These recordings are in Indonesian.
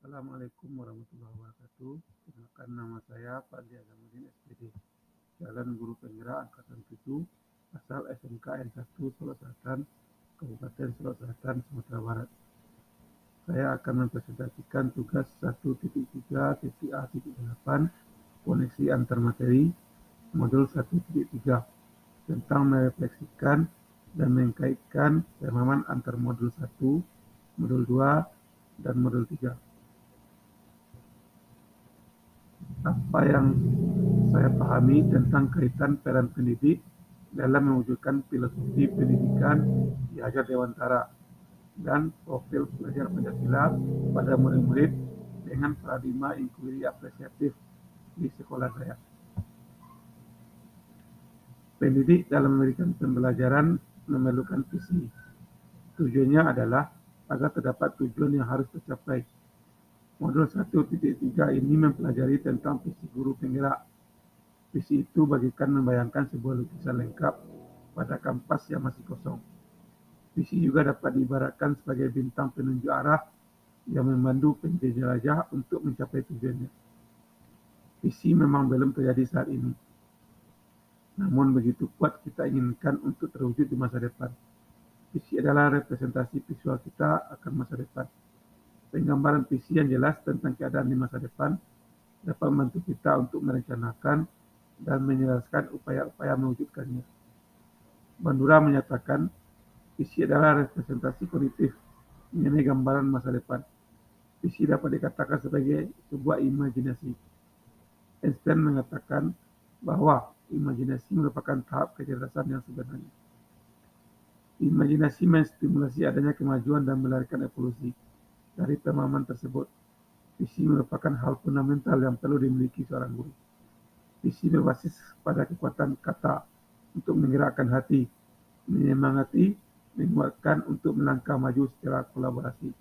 Assalamualaikum warahmatullahi wabarakatuh. Perkenalkan nama saya Fadli Azamuddin SPD, Jalan Guru Penggerak Angkatan 7, asal SMK N1 Solo Selatan, Kabupaten Solo Selatan, Sumatera Barat. Saya akan mempresentasikan tugas 1.3.A.8 koneksi antar materi modul 1.3 tentang merefleksikan dan mengkaitkan pemahaman antar modul 1, modul 2, dan modul 3. Apa yang saya pahami tentang kaitan peran pendidik dalam mewujudkan filosofi pendidikan di Hajar Dewantara dan profil pelajar Pancasila pada murid-murid dengan paradigma inquiry apresiatif di sekolah saya. Pendidik dalam memberikan pembelajaran memerlukan visi. Tujuannya adalah agar terdapat tujuan yang harus tercapai. Modul 1.3 ini mempelajari tentang visi guru penggerak. Visi itu bagikan membayangkan sebuah lukisan lengkap pada kanvas yang masih kosong. Visi juga dapat diibaratkan sebagai bintang penunjuk arah yang memandu penjelajah untuk mencapai tujuannya. Visi memang belum terjadi saat ini, namun begitu kuat kita inginkan untuk terwujud di masa depan. Visi adalah representasi visual kita akan masa depan. Penggambaran visi yang jelas tentang keadaan di masa depan dapat membantu kita untuk merencanakan dan menjelaskan upaya-upaya mewujudkannya. Bandura menyatakan, visi adalah representasi kognitif mengenai gambaran masa depan. Visi dapat dikatakan sebagai sebuah imajinasi. Einstein mengatakan bahwa imajinasi merupakan tahap kecerdasan yang sebenarnya. Imajinasi menstimulasi adanya kemajuan dan melahirkan evolusi dari pemahaman tersebut. Visi merupakan hal fundamental yang perlu dimiliki seorang guru. Visi berbasis pada kekuatan kata untuk menggerakkan hati, menyemangati, menguatkan untuk melangkah maju secara kolaborasi.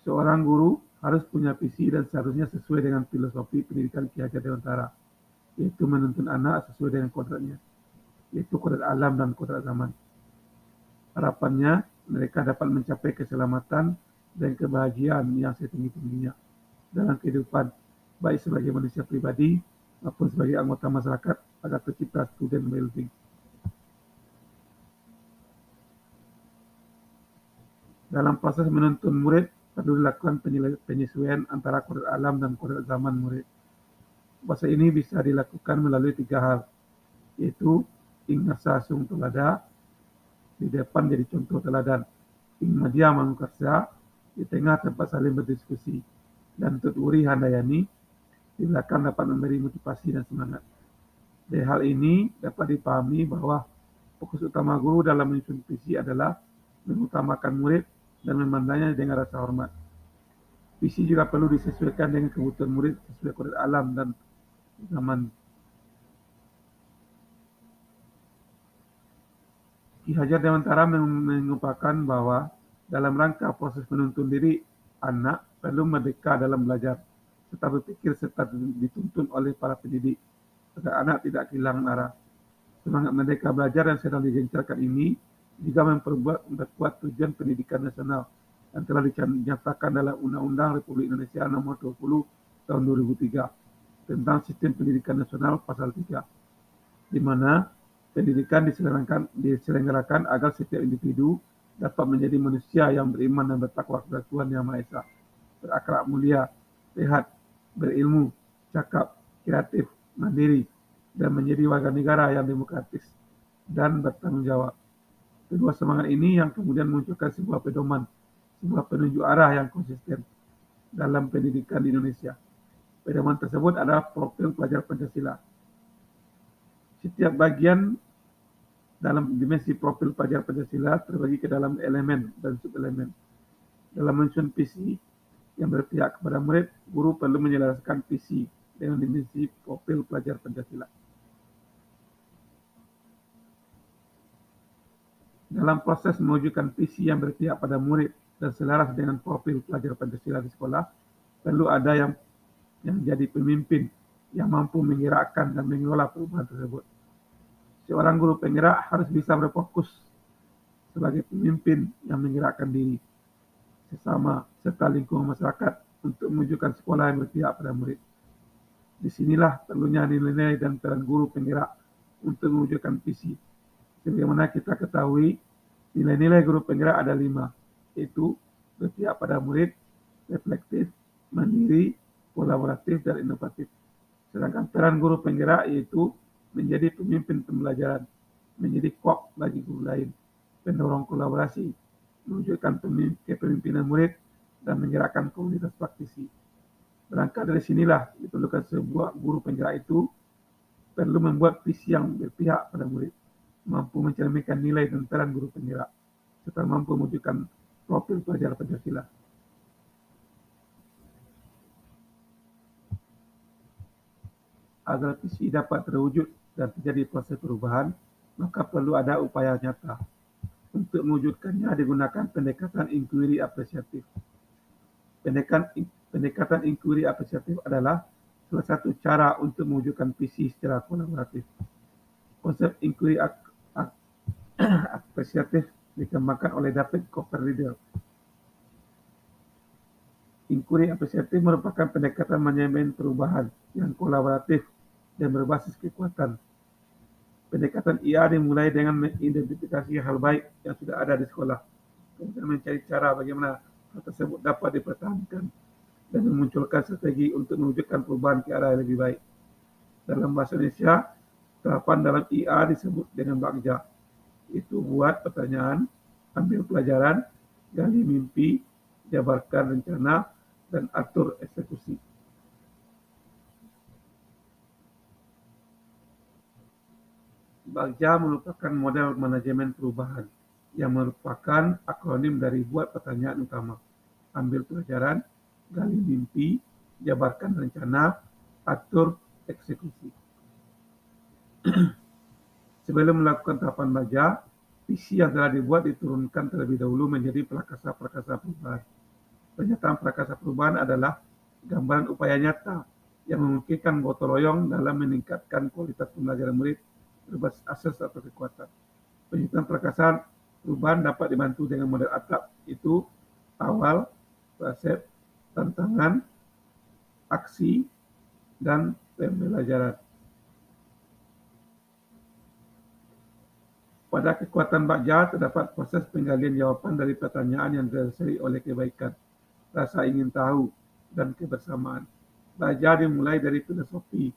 Seorang guru harus punya visi dan seharusnya sesuai dengan filosofi pendidikan Ki Hajar Dewantara, yaitu menuntun anak sesuai dengan kodratnya, yaitu kodrat alam dan kodrat zaman. Harapannya, mereka dapat mencapai keselamatan dan kebahagiaan yang setinggi-tingginya dalam kehidupan, baik sebagai manusia pribadi maupun sebagai anggota masyarakat agar tercipta student well-being. Dalam proses menuntun murid, perlu dilakukan penyesuaian antara kodrat alam dan kodrat zaman murid. Proses ini bisa dilakukan melalui 3 hal, yaitu ingasa sung tolada, di depan jadi contoh teladan, ing media manukarsa, di tengah tempat saling berdiskusi, dan tuturi handayani, di belakang dapat memberi motivasi dan semangat. Dari hal ini dapat dipahami bahwa fokus utama guru dalam menyusun visi adalah mengutamakan murid dan memandangnya dengan rasa hormat. Visi juga perlu disesuaikan dengan kebutuhan murid sesuai kodrat alam dan zaman. Ki Hajar Dewantara mengupakan bahwa dalam rangka proses menuntun diri, anak perlu merdeka dalam belajar, serta berpikir serta dituntun oleh para pendidik, agar anak tidak kehilangan arah. Semangat merdeka belajar yang sedang digencarkan ini juga memperkuat tujuan pendidikan nasional yang telah dinyatakan dalam Undang-Undang Republik Indonesia Nomor 20 Tahun 2003 tentang Sistem Pendidikan Nasional Pasal 3, di mana pendidikan diselenggarakan agar setiap individu dapat menjadi manusia yang beriman dan bertakwa kepada Tuhan Yang Maha Esa, berakhlak mulia, sehat, berilmu, cakap, kreatif, mandiri, dan menjadi warga negara yang demokratis dan bertanggung jawab. Kedua semangat ini yang kemudian memunculkan sebuah pedoman, sebuah penunjuk arah yang konsisten dalam pendidikan di Indonesia. Pedoman tersebut adalah profil pelajar Pancasila. Setiap bagian dalam dimensi profil pelajar Pancasila terbagi ke dalam elemen dan subelemen. Dalam menyusun visi yang berpihak kepada murid, guru perlu menjelaskan visi dengan dimensi profil pelajar Pancasila. Dalam proses mewujudkan visi yang berpihak pada murid dan selaras dengan profil pelajar Pancasila di sekolah, perlu ada yang menjadi pemimpin yang mampu menggerakkan dan mengelola perubahan tersebut. Seorang guru penggerak harus bisa berfokus sebagai pemimpin yang menggerakkan diri, sesama, serta lingkungan masyarakat untuk mewujudkan sekolah yang berpihak pada murid. Disinilah perlunya nilai-nilai dan peran guru penggerak untuk mewujudkan visi. Sebagaimana kita ketahui, nilai-nilai guru penggerak ada 5, yaitu berpihak pada murid, reflektif, mandiri, kolaboratif, dan inovatif. Sedangkan peran guru penggerak yaitu menjadi pemimpin pembelajaran, menjadi kok bagi guru lain, pendorong kolaborasi, mewujudkan kepemimpinan murid, dan menggerakkan komunitas praktisi. Berangkat dari sinilah diperlukan sebuah guru penggerak itu perlu membuat visi yang berpihak pada murid, mampu mencerminkan nilai dan peran guru penggerak, serta mampu mewujudkan profil pelajar Pancasila. Agar visi dapat terwujud dan terjadi proses perubahan, maka perlu ada upaya nyata. Untuk mewujudkannya digunakan pendekatan inquiry apresiatif. Pendekatan inquiry apresiatif adalah salah satu cara untuk mewujudkan visi secara kolaboratif. Konsep inquiry apresiatif dikembangkan oleh David Copperfield. Inquiry apresiatif merupakan pendekatan manajemen perubahan yang kolaboratif dan berbasis kekuatan. Pendekatan IA dimulai dengan mengidentifikasi hal baik yang sudah ada di sekolah, kemudian mencari cara bagaimana hal tersebut dapat dipertahankan dan memunculkan strategi untuk mewujudkan perubahan ke arah yang lebih baik. Dalam bahasa Indonesia, tahapan dalam IA disebut dengan bagja, itu buat pertanyaan, ambil pelajaran, gali mimpi, jabarkan rencana, dan atur eksekusi. Bagja merupakan model manajemen perubahan yang merupakan akronim dari buat pertanyaan utama, ambil pelajaran, gali mimpi, jabarkan rencana, atur eksekusi. Sebelum melakukan tahapan Bagja, visi yang telah dibuat diturunkan terlebih dahulu menjadi prakasa-prakasa perubahan. Pernyataan prakasa perubahan adalah gambaran upaya nyata yang memungkinkan gotong royong dalam meningkatkan kualitas pembelajaran murid berbasis asas atau kekuatan. Penyusunan prakasa perubahan dapat dibantu dengan model atap, itu awal, konsep, tantangan, aksi, dan pembelajaran. Pada kekuatan Bagja terdapat proses penggalian jawapan dari pertanyaan yang didasari oleh kebaikan, rasa ingin tahu, dan kebersamaan. Bagja dimulai dari filosofi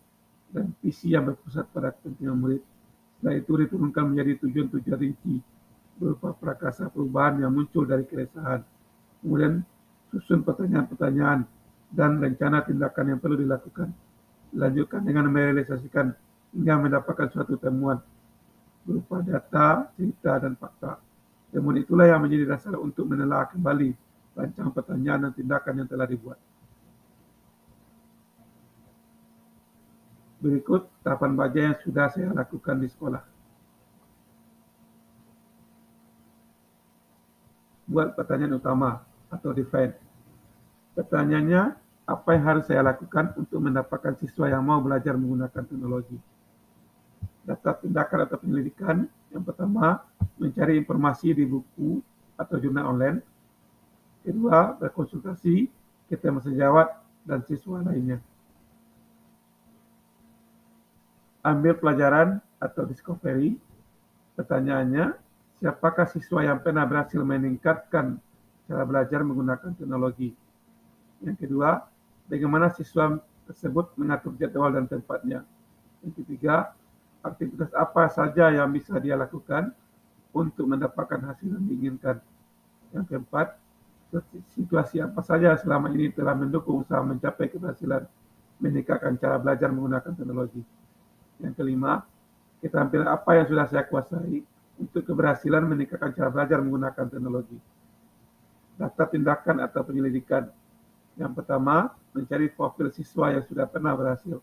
dan visi yang berpusat pada kepentingan murid. Setelah itu diturunkan menjadi tujuan-tujuan rinci berupa prakasa perubahan yang muncul dari keresahan. Kemudian susun pertanyaan-pertanyaan dan rencana tindakan yang perlu dilakukan. Dilanjutkan dengan merealisasikan hingga mendapatkan suatu temuan berupa data, cerita, dan fakta. Temuan itulah yang menjadi dasar untuk menelaah kembali rancangan pertanyaan dan tindakan yang telah dibuat. Berikut tahapan Bagja yang sudah saya lakukan di sekolah. Buat pertanyaan utama atau define. Pertanyaannya, apa yang harus saya lakukan untuk mendapatkan siswa yang mau belajar menggunakan teknologi? Daftar tindakan atau penyelidikan. Yang pertama, mencari informasi di buku atau jurnal online. Kedua, berkonsultasi ke teman sejawat dan siswa lainnya. Ambil pelajaran atau discovery. Pertanyaannya, siapakah siswa yang pernah berhasil meningkatkan cara belajar menggunakan teknologi? Yang kedua, bagaimana siswa tersebut mengatur jadwal dan tempatnya? Yang ketiga, aktivitas apa saja yang bisa dia lakukan untuk mendapatkan hasil yang diinginkan? Yang keempat, situasi apa saja selama ini telah mendukung usaha mencapai keberhasilan meningkatkan cara belajar menggunakan teknologi? Yang kelima, keterampilan apa yang sudah saya kuasai untuk keberhasilan meningkatkan cara belajar menggunakan teknologi? Daftar tindakan atau penyelidikan. Yang pertama, mencari profil siswa yang sudah pernah berhasil.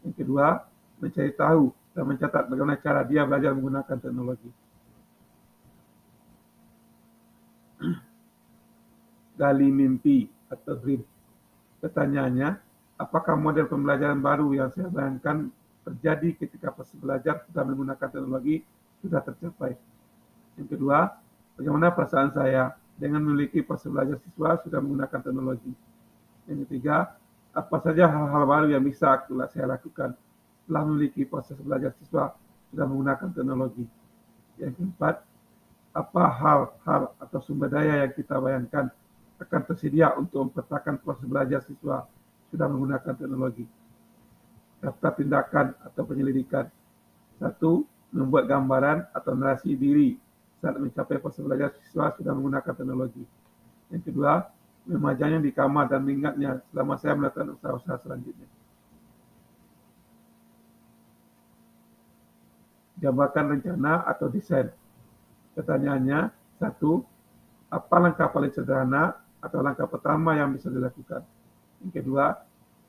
Yang kedua, mencari tahu dan mencatat bagaimana cara dia belajar menggunakan teknologi. Gali mimpi atau dream. Pertanyaannya, apakah model pembelajaran baru yang saya bayangkan terjadi ketika proses belajar sudah menggunakan teknologi sudah tercapai? Yang kedua, bagaimana perasaan saya dengan memiliki proses belajar siswa sudah menggunakan teknologi. Yang ketiga, apa saja hal-hal baru yang bisa saya lakukan setelah memiliki proses belajar siswa sudah menggunakan teknologi. Yang keempat, apa hal-hal atau sumber daya yang kita bayangkan akan tersedia untuk mempertahankan proses belajar siswa sudah menggunakan teknologi. Daftar tindakan atau penyelidikan. Satu, membuat gambaran atau narasi diri saat mencapai proses belajar siswa sudah menggunakan teknologi. Yang kedua, memajangnya di kamar dan mengingatnya selama saya melakukan usaha-usaha selanjutnya. Gambarkan rencana atau desain. Pertanyaannya, satu, apa langkah paling sederhana atau langkah pertama yang bisa dilakukan? Yang kedua,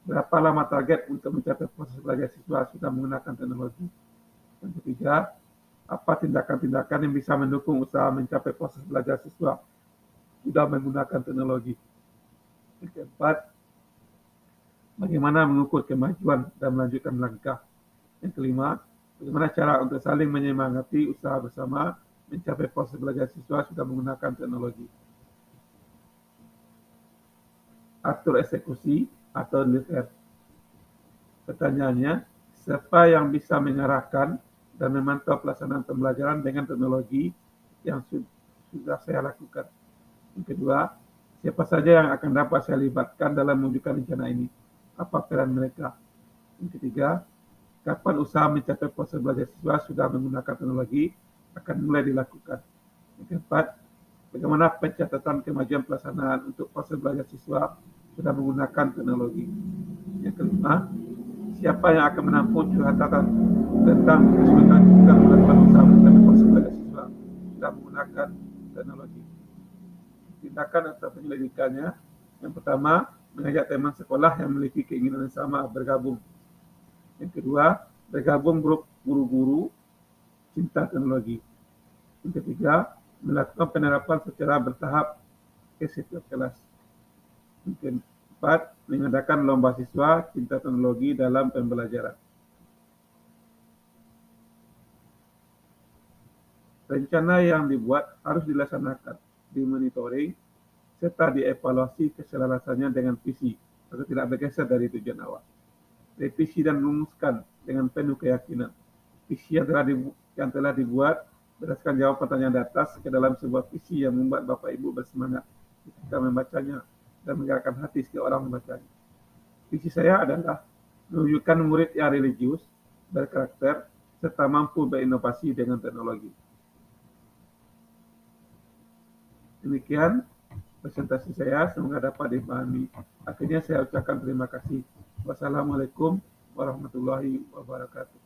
berapa lama target untuk mencapai proses belajar siswa sudah menggunakan teknologi? Yang ketiga, apa tindakan-tindakan yang bisa mendukung usaha mencapai proses belajar siswa sudah menggunakan teknologi? Yang keempat, bagaimana mengukur kemajuan dan melanjutkan langkah? Yang kelima, bagaimana cara untuk saling menyemangati usaha bersama mencapai proses belajar siswa sudah menggunakan teknologi? Atur eksekusi atau deliver. Pertanyaannya, siapa yang bisa mengarahkan dan memantau pelaksanaan pembelajaran dengan teknologi yang sudah saya lakukan? Yang kedua, siapa saja yang akan dapat saya libatkan dalam mewujudkan rencana ini? Apa peran mereka? Yang ketiga, kapan usaha mencapai proses belajar siswa sudah menggunakan teknologi akan mulai dilakukan? Yang keempat, bagaimana pencatatan kemajuan pelaksanaan untuk proses belajar siswa sudah menggunakan teknologi? Yang kelima, siapa yang akan menampung curhatan tentang kesulitan kita melakukan usaha mencapai proses belajar siswa sudah menggunakan teknologi? Tindakan atau penyelidikannya. Yang pertama, mengajak teman sekolah yang memiliki keinginan yang sama bergabung. Yang kedua, bergabung grup guru-guru cinta teknologi. Yang ketiga, melakukan penerapan secara bertahap ke setiap kelas. Yang keempat, mengadakan lomba siswa cinta teknologi dalam pembelajaran. Rencana yang dibuat harus dilaksanakan, dimonitoring, serta dievaluasi keselarasannya dengan visi agar tidak bergeser dari tujuan awal. Revisi dan rumuskan dengan penuh keyakinan. Visi yang telah dibuat berdasarkan jawab pertanyaan di atas ke dalam sebuah visi yang membuat Bapak Ibu bersemangat ketika membacanya dan menggerakkan hati setiap orang membacanya. Visi saya adalah menunjukkan murid yang religius, berkarakter, serta mampu berinovasi dengan teknologi. Demikian presentasi saya, semoga dapat dipahami. Akhirnya saya ucapkan terima kasih. Wassalamualaikum warahmatullahi wabarakatuh.